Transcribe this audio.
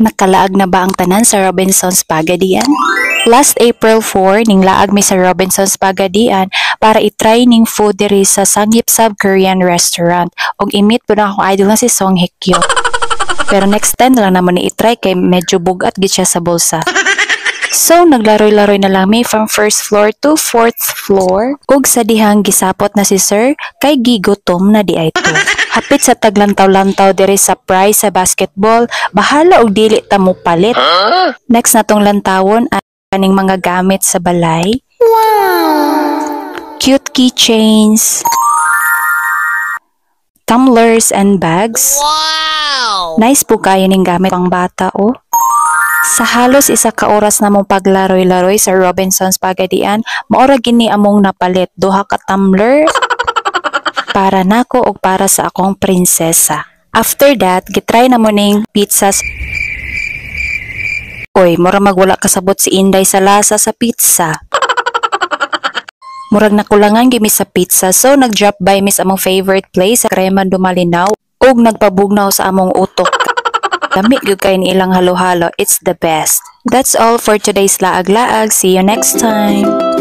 Nakalaag na ba ang tanan sa Robinson's Pagadian? Last April 4, ning laag mi sa Robinson's Pagadian para itry ning food diri sa Samgyeopsal Korean restaurant. Og imit po na akong idol na si Song Hye Kyo. Pero next time na lang naman ni itry kay medyo bugat gid siya sa bulsa. So, naglaroy-laroy na lang mi from first floor to fourth floor. Ug sa dihang gisapot na si sir, kay gigutom na di ay to. Hapit sa taglantaw-lantaw diri sa prize sa basketball, bahala og dili ta mo palit. Next na tong lantawon ay kaning mga gamit sa balay. Wow! Cute keychains, tumblers and bags. Wow! Nice po kayo ning gamit pang bata, oh. Sa halos isa ka oras na mong paglaroy-laroy sa Robinson's Pagadian, maura gini among napalit duha ka tumbler para nako og para sa akong prinsesa. After that, gitry na mo ning pizzas. Oy, mura magwala kasabot si Inday sa lasa sa pizza. Murag nakulangan gimi sa pizza, so nag-drop by mis among favorite place sa Creman Dumalinaw ug nagpabugnaw sa among utok. Dami gyud kay ni ilang halo-halo, it's the best. That's all for today's laag-laag. See you next time.